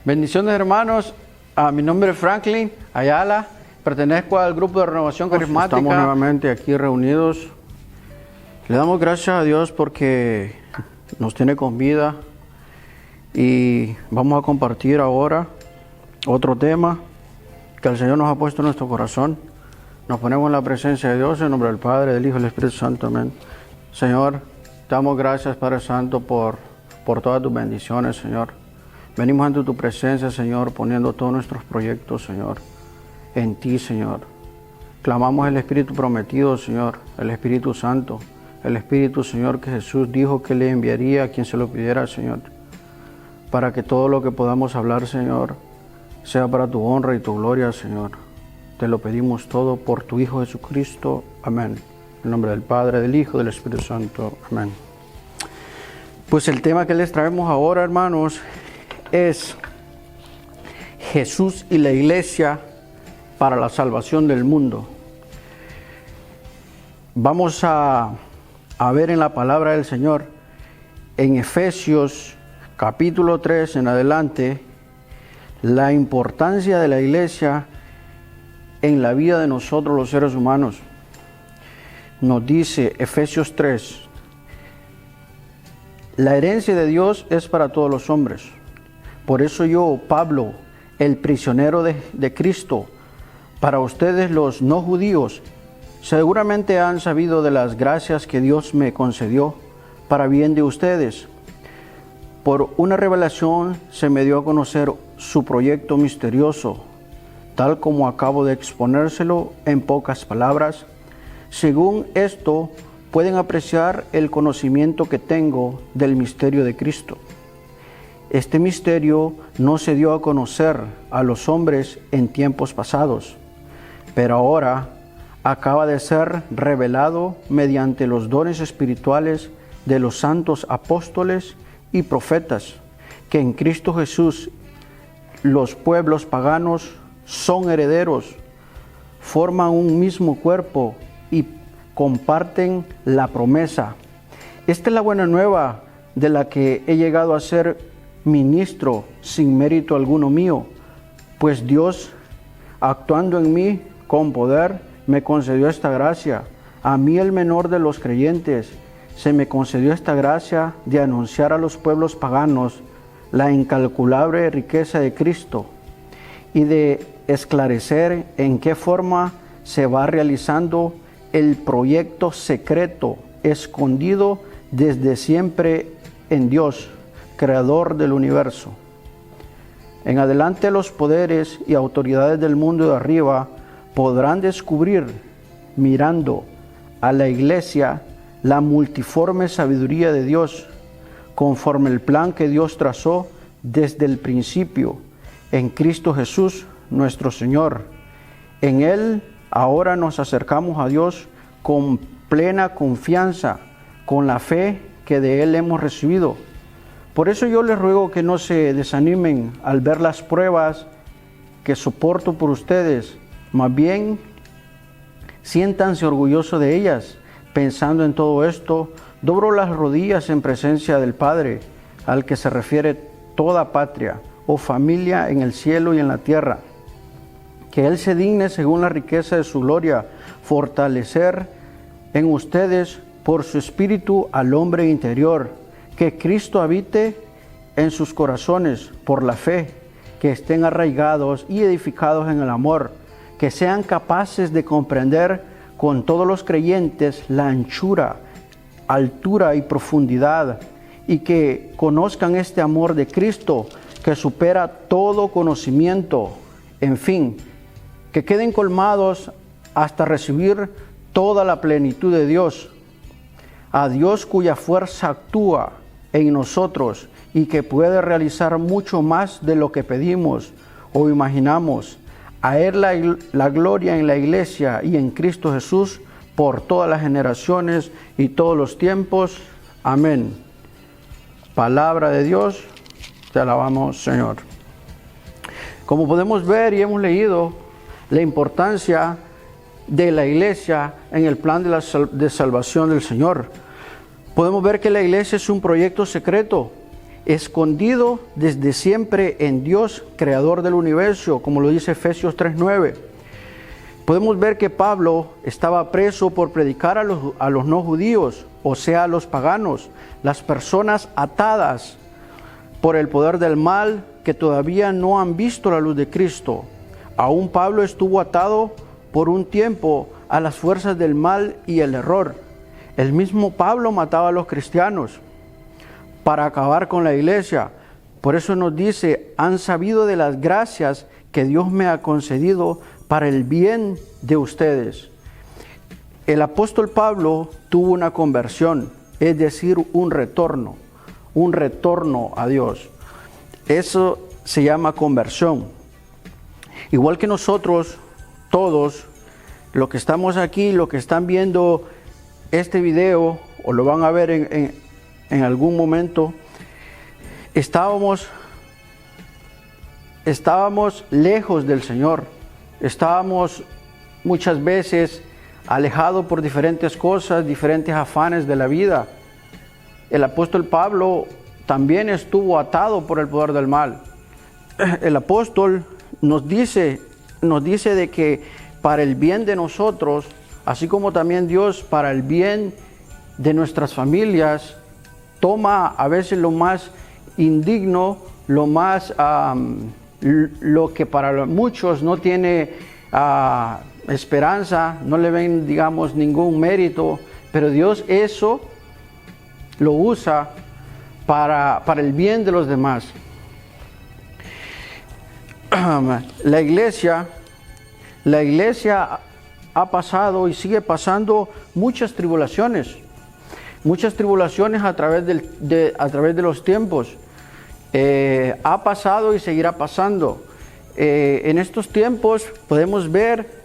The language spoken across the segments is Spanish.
Bendiciones, hermanos. Mi nombre es Franklin Ayala. Pertenezco al grupo de Renovación Carismática. Estamos nuevamente aquí reunidos. Le damos gracias a Dios porque nos tiene con vida. Y vamos a compartir ahora otro tema que el Señor nos ha puesto en nuestro corazón. Nos ponemos en la presencia de Dios en nombre del Padre, del Hijo y del Espíritu Santo. Amén. Señor, te damos gracias, Padre Santo, por todas tus bendiciones, Señor. Venimos ante tu presencia, Señor, poniendo todos nuestros proyectos, Señor, en ti, Señor. Clamamos el Espíritu prometido, Señor, el Espíritu Santo, el Espíritu, Señor, que Jesús dijo que le enviaría a quien se lo pidiera, Señor, para que todo lo que podamos hablar, Señor, sea para tu honra y tu gloria, Señor. Te lo pedimos todo por tu Hijo Jesucristo. Amén. En nombre del Padre, del Hijo y del Espíritu Santo. Amén. Pues el tema que les traemos ahora, hermanos, es Jesús y la Iglesia para la salvación del mundo. Vamos a ver en la palabra del Señor, en Efesios capítulo 3 en adelante, la importancia de la Iglesia en la vida de nosotros los seres humanos. Nos dice Efesios 3, la herencia de Dios es para todos los hombres. Por eso yo, Pablo, el prisionero de Cristo, para ustedes los no judíos, seguramente han sabido de las gracias que Dios me concedió para bien de ustedes. Por una revelación se me dio a conocer su proyecto misterioso, tal como acabo de exponérselo en pocas palabras. Según esto, pueden apreciar el conocimiento que tengo del misterio de Cristo. Este misterio no se dio a conocer a los hombres en tiempos pasados, pero ahora acaba de ser revelado mediante los dones espirituales de los santos apóstoles y profetas, que en Cristo Jesús los pueblos paganos son herederos, forman un mismo cuerpo y comparten la promesa. Esta es la buena nueva de la que he llegado a ser ministro sin mérito alguno mío, pues Dios, actuando en mí con poder, me concedió esta gracia. A mí, el menor de los creyentes, se me concedió esta gracia de anunciar a los pueblos paganos la incalculable riqueza de Cristo y de esclarecer en qué forma se va realizando el proyecto secreto escondido desde siempre en Dios, creador del universo. En adelante los poderes y autoridades del mundo de arriba podrán descubrir, mirando a la Iglesia, la multiforme sabiduría de Dios, conforme el plan que Dios trazó desde el principio, en Cristo Jesús, nuestro Señor. En Él ahora nos acercamos a Dios con plena confianza, con la fe que de Él hemos recibido. Por eso yo les ruego que no se desanimen al ver las pruebas que soporto por ustedes, más bien siéntanse orgullosos de ellas. Pensando en todo esto, doblo las rodillas en presencia del Padre, al que se refiere toda patria o familia en el cielo y en la tierra. Que Él se digne, según la riqueza de su gloria, fortalecer en ustedes por su espíritu al hombre interior. Que Cristo habite en sus corazones por la fe, que estén arraigados y edificados en el amor, que sean capaces de comprender con todos los creyentes la anchura, altura y profundidad, y que conozcan este amor de Cristo que supera todo conocimiento. En fin, que queden colmados hasta recibir toda la plenitud de Dios. A Dios cuya fuerza actúa en nosotros y que puede realizar mucho más de lo que pedimos o imaginamos. A Él la gloria en la Iglesia y en Cristo Jesús por todas las generaciones y todos los tiempos. Amén. Palabra de Dios, te alabamos, Señor. Como podemos ver y hemos leído, la importancia de la Iglesia en el plan de salvación del Señor. Podemos ver que la Iglesia es un proyecto secreto escondido desde siempre en Dios, creador del universo, como lo dice Efesios 3:9. Podemos ver que Pablo estaba preso por predicar a los no judíos, o sea, a los paganos, las personas atadas por el poder del mal que todavía no han visto la luz de Cristo. Aún Pablo estuvo atado por un tiempo a las fuerzas del mal y el error. El mismo Pablo mataba a los cristianos para acabar con la iglesia. Por eso nos dice, han sabido de las gracias que Dios me ha concedido para el bien de ustedes. El apóstol Pablo tuvo una conversión, es decir, un retorno a Dios. Eso se llama conversión. Igual que nosotros, todos, los que estamos aquí, los que están viendo este video, o lo van a ver en algún momento, estábamos lejos del Señor. Estábamos muchas veces alejados por diferentes cosas, diferentes afanes de la vida. El apóstol Pablo también estuvo atado por el poder del mal. El apóstol nos dice de que para el bien de nosotros, así como también Dios para el bien de nuestras familias, toma a veces lo más indigno, lo que para muchos no tiene esperanza, no le ven, digamos, ningún mérito, pero Dios eso lo usa para el bien de los demás. La iglesia ha pasado y sigue pasando muchas tribulaciones a través de los tiempos. Ha pasado y seguirá pasando. En estos tiempos podemos ver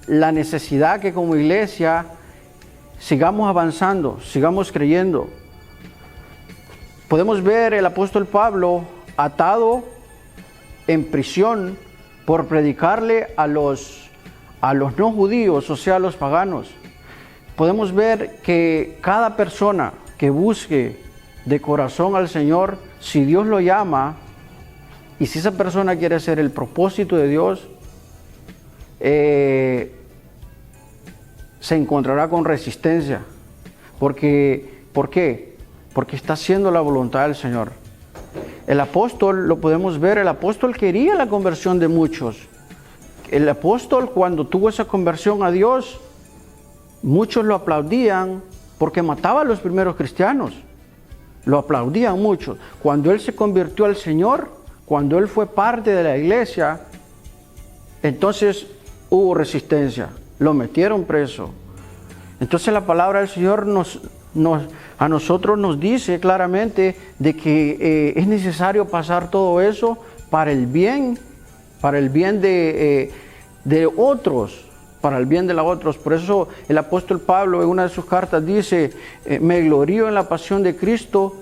la necesidad que como iglesia sigamos avanzando, sigamos creyendo. Podemos ver el apóstol Pablo atado en prisión por predicarle a los no judíos, o sea, a los paganos. Podemos ver que cada persona que busque de corazón al Señor, si Dios lo llama, y si esa persona quiere hacer el propósito de Dios, se encontrará con resistencia. ¿Por qué? Porque está haciendo la voluntad del Señor. El apóstol, lo podemos ver, el apóstol quería la conversión de muchos. El apóstol, cuando tuvo esa conversión a Dios, muchos lo aplaudían porque mataba a los primeros cristianos. Lo aplaudían mucho. Cuando él se convirtió al Señor, cuando él fue parte de la iglesia, entonces hubo resistencia. Lo metieron preso. Entonces la palabra del Señor a nosotros nos dice claramente de que es necesario pasar todo eso para el bien de otros, para el bien de los otros. Por eso el apóstol Pablo en una de sus cartas dice, me glorío en la pasión de Cristo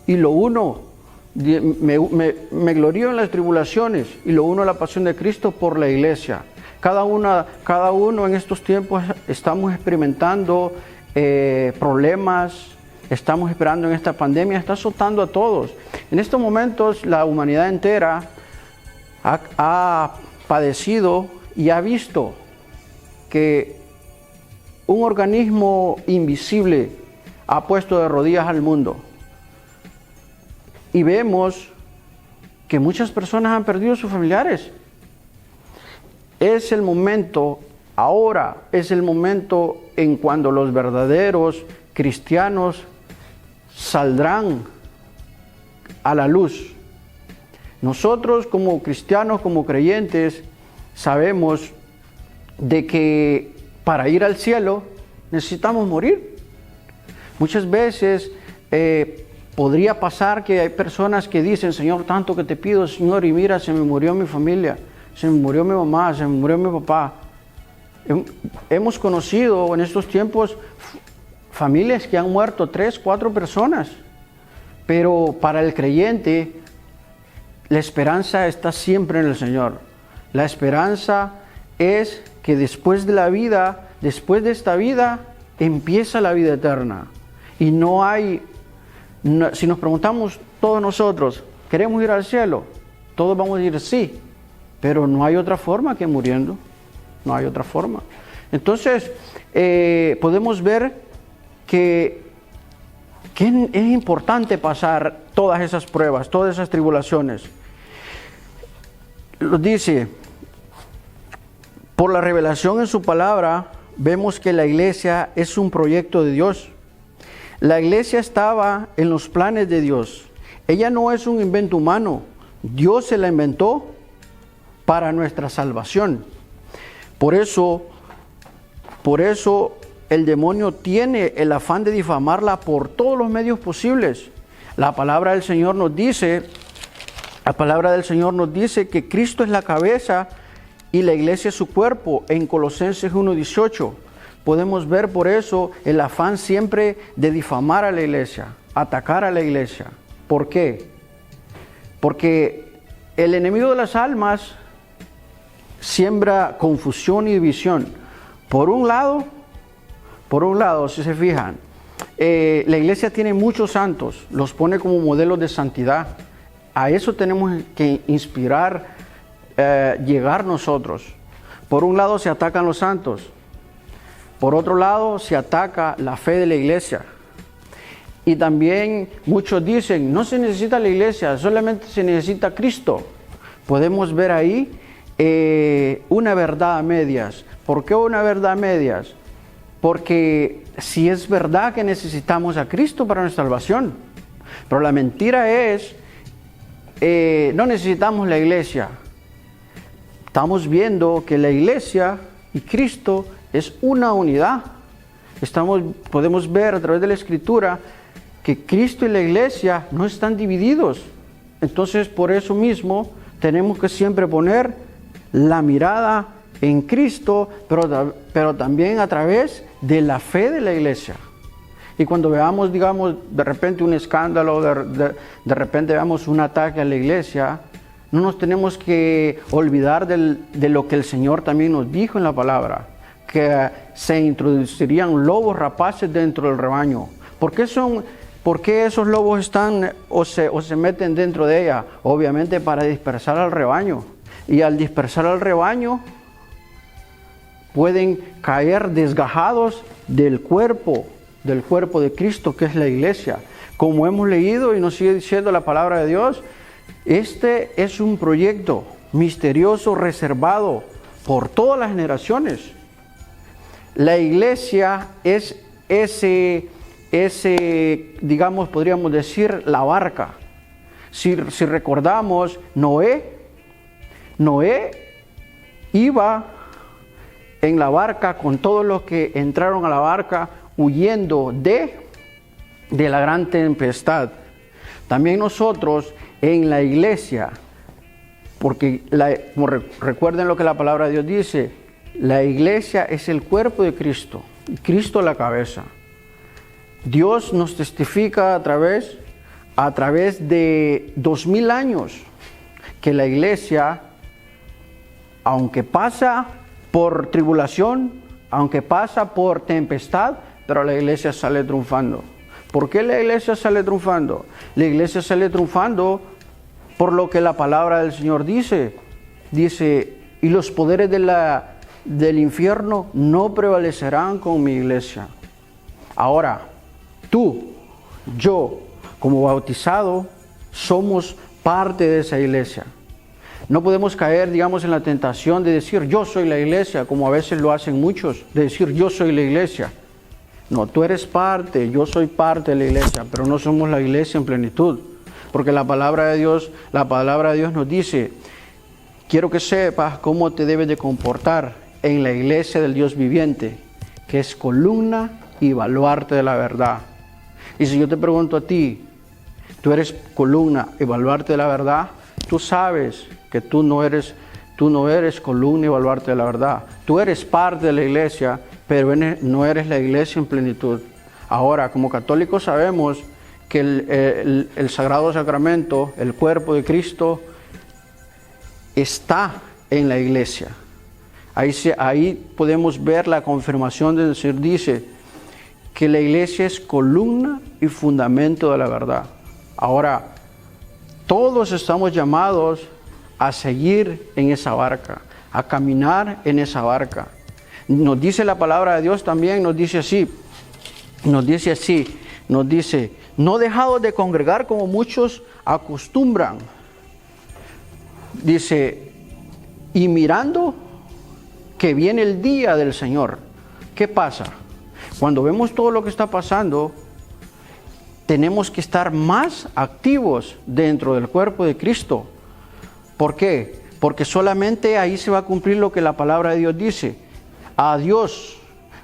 y lo uno, me glorío en las tribulaciones y lo uno a la pasión de Cristo por la iglesia. Cada uno en estos tiempos estamos experimentando problemas, estamos esperando en esta pandemia, está azotando a todos. En estos momentos la humanidad entera ha padecido y ha visto que un organismo invisible ha puesto de rodillas al mundo. Y vemos que muchas personas han perdido sus familiares. Es el momento, ahora es el momento en cuando los verdaderos cristianos saldrán a la luz. Nosotros como cristianos, como creyentes, sabemos de que para ir al cielo necesitamos morir. Muchas veces podría pasar que hay personas que dicen, Señor, tanto que te pido, Señor, y mira, se me murió mi familia, se me murió mi mamá, se me murió mi papá. Hemos conocido en estos tiempos familias que han muerto 3, 4 personas, pero para el creyente la esperanza está siempre en el Señor. La esperanza es que después de la vida, después de esta vida, empieza la vida eterna. Y no hay Si nos preguntamos todos nosotros, ¿queremos ir al cielo? Todos vamos a decir sí, pero no hay otra forma que muriendo. No hay otra forma. Entonces, podemos ver que es importante pasar todas esas pruebas, todas esas tribulaciones. Lo dice, por la revelación en su palabra, vemos que la iglesia es un proyecto de Dios. La iglesia estaba en los planes de Dios. Ella no es un invento humano. Dios se la inventó para nuestra salvación. Por eso el demonio tiene el afán de difamarla por todos los medios posibles. La palabra del Señor nos dice que Cristo es la cabeza y la iglesia es su cuerpo, en Colosenses 1:18. Podemos ver por eso el afán siempre de difamar a la iglesia, atacar a la iglesia. ¿Por qué? Porque el enemigo de las almas siembra confusión y división. Por un lado, si se fijan, la iglesia tiene muchos santos, los pone como modelos de santidad. A eso tenemos que inspirar, llegar nosotros. Por un lado se atacan los santos, por otro lado se ataca la fe de la iglesia. Y también muchos dicen, no se necesita la iglesia, solamente se necesita Cristo. Podemos ver ahí una verdad a medias. ¿Por qué una verdad a medias? Porque si es verdad que necesitamos a Cristo para nuestra salvación, pero la mentira es, no necesitamos la iglesia. Estamos viendo que la iglesia y Cristo es una unidad. Podemos ver a través de la Escritura que Cristo y la iglesia no están divididos. Entonces, por eso mismo, tenemos que siempre poner la mirada en Cristo, pero también a través de la fe de la iglesia. Y cuando veamos, digamos, de repente un escándalo, de repente veamos un ataque a la iglesia, no nos tenemos que olvidar de lo que el Señor también nos dijo en la palabra, que se introducirían lobos rapaces dentro del rebaño. ¿Por qué esos lobos están o se meten dentro de ella? Obviamente para dispersar al rebaño. Y al dispersar al rebaño, pueden caer desgajados del cuerpo de Cristo, que es la iglesia. Como hemos leído y nos sigue diciendo la palabra de Dios, este es un proyecto misterioso, reservado por todas las generaciones. La iglesia es ese, digamos, podríamos decir, la barca. Si recordamos, Noé iba en la barca con todos los que entraron a la barca huyendo de la gran tempestad. También nosotros en la iglesia, porque recuerden lo que la palabra de Dios dice, la iglesia es el cuerpo de Cristo, y Cristo la cabeza. Dios nos testifica a través de 2000 años que la iglesia, aunque pasa por tribulación, aunque pasa por tempestad, pero la iglesia sale triunfando. ¿Por qué la iglesia sale triunfando? La iglesia sale triunfando por lo que la palabra del Señor dice. Dice, y los poderes del infierno no prevalecerán con mi iglesia. Ahora, tú, yo, como bautizado, somos parte de esa iglesia. No podemos caer, digamos, en la tentación de decir yo soy la iglesia, como a veces lo hacen muchos, de decir yo soy la iglesia. No, tú eres parte, yo soy parte de la iglesia, pero no somos la iglesia en plenitud. Porque la palabra de Dios nos dice, quiero que sepas cómo te debes de comportar en la iglesia del Dios viviente, que es columna y baluarte de la verdad. Y si yo te pregunto a ti, tú eres columna y baluarte de la verdad, tú sabes que tú no eres columna y baluarte de la verdad. Tú eres parte de la iglesia, pero no eres la iglesia en plenitud. Ahora, como católicos sabemos que el Sagrado Sacramento, el cuerpo de Cristo, está en la iglesia. Ahí podemos ver la confirmación del Señor. Dice, que la iglesia es columna y fundamento de la verdad. Ahora, todos estamos llamados a seguir en esa barca, a caminar en esa barca. Nos dice la palabra de Dios también, nos dice, no dejados de congregar como muchos acostumbran. Dice, y mirando que viene el día del Señor. ¿Qué pasa? Cuando vemos todo lo que está pasando, tenemos que estar más activos dentro del cuerpo de Cristo. ¿Por qué? Porque solamente ahí se va a cumplir lo que la palabra de Dios dice. A Dios,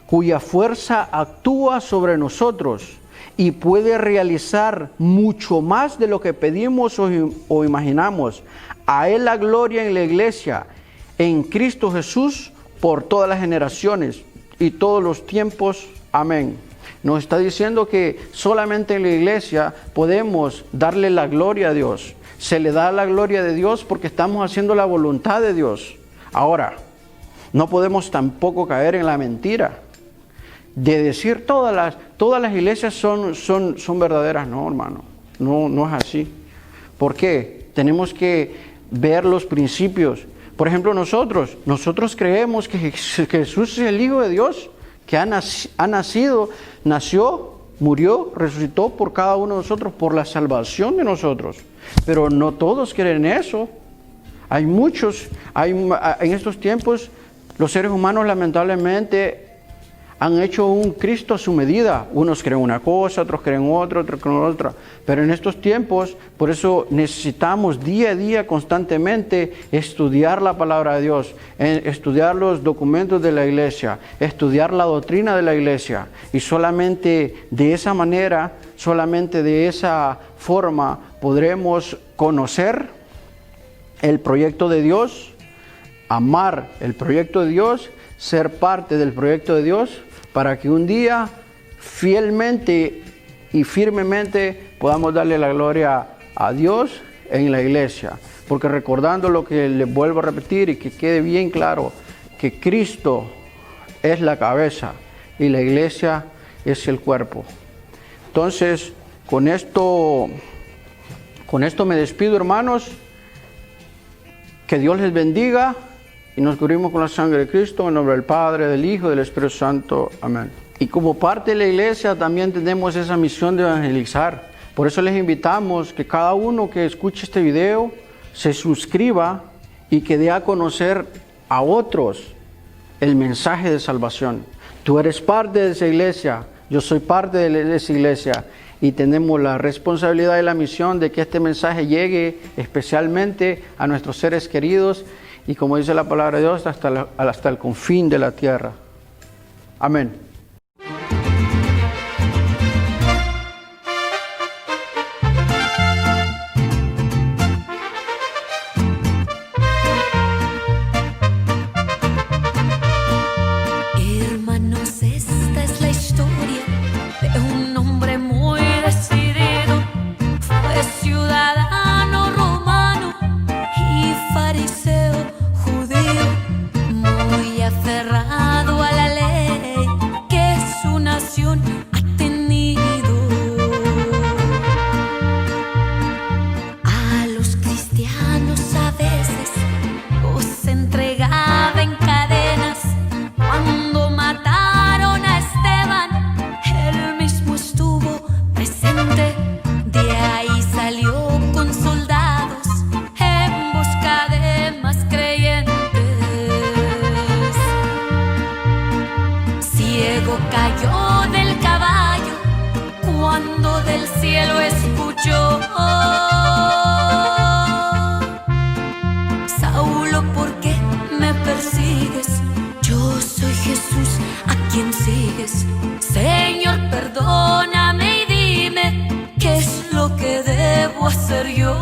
cuya fuerza actúa sobre nosotros y puede realizar mucho más de lo que pedimos o imaginamos. A Él la gloria en la iglesia, en Cristo Jesús, por todas las generaciones y todos los tiempos. Amén. Nos está diciendo que solamente en la iglesia podemos darle la gloria a Dios. Se le da la gloria de Dios porque estamos haciendo la voluntad de Dios. Ahora, no podemos tampoco caer en la mentira de decir todas las iglesias son verdaderas. No, hermano, no es así. ¿Por qué? Tenemos que ver los principios. Por ejemplo, nosotros creemos que Jesús es el Hijo de Dios, que nació, murió, resucitó por cada uno de nosotros, por la salvación de nosotros. Pero no todos creen eso. Hay muchos, en estos tiempos, los seres humanos lamentablemente han hecho un Cristo a su medida. Unos creen una cosa, otros creen otra, otros creen otra. Pero en estos tiempos, por eso necesitamos día a día constantemente estudiar la palabra de Dios, estudiar los documentos de la iglesia, estudiar la doctrina de la iglesia. Y solamente de esa manera, solamente de esa forma, podremos conocer el proyecto de Dios, amar el proyecto de Dios, ser parte del proyecto de Dios, para que un día fielmente y firmemente podamos darle la gloria a Dios en la iglesia. Porque recordando lo que les vuelvo a repetir y que quede bien claro, que Cristo es la cabeza y la iglesia es el cuerpo. Entonces, con esto me despido, hermanos. Que Dios les bendiga. Y nos cubrimos con la sangre de Cristo, en nombre del Padre, del Hijo y del Espíritu Santo. Amén. Y como parte de la iglesia también tenemos esa misión de evangelizar. Por eso les invitamos que cada uno que escuche este video se suscriba y que dé a conocer a otros el mensaje de salvación. Tú eres parte de esa iglesia, yo soy parte de esa iglesia. Y tenemos la responsabilidad y la misión de que este mensaje llegue especialmente a nuestros seres queridos. Y como dice la palabra de Dios, hasta el confín de la tierra. Amén. Hermanos, esta es la historia de un hombre muy decidido. Fue ciudadano romano y fariseo. Muy aferrado a la ley que su nación ha tenido. A los cristianos a veces los entregaba en cadenas. Cuando mataron a Esteban, él mismo estuvo presente. De ahí salió con soldados en busca de más creyentes. Ciego cayó del caballo cuando del cielo escuchó: Saulo, ¿por qué me persigues? Yo soy Jesús a quien sigues. Señor, perdóname y dime qué es lo que debo hacer yo.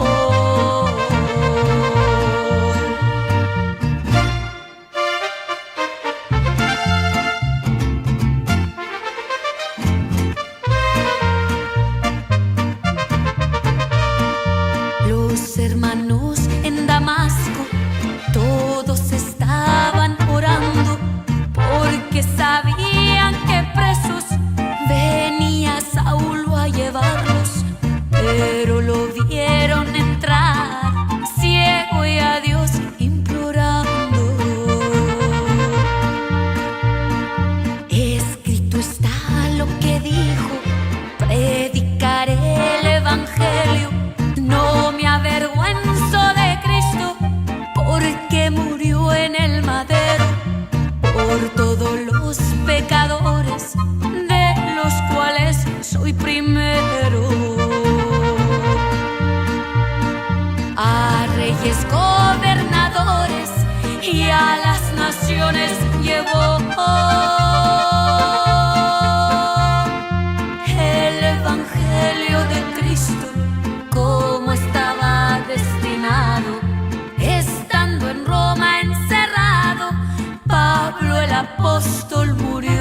Los hermanos en Damasco todos estaban orando porque sabían que presos apóstol murió.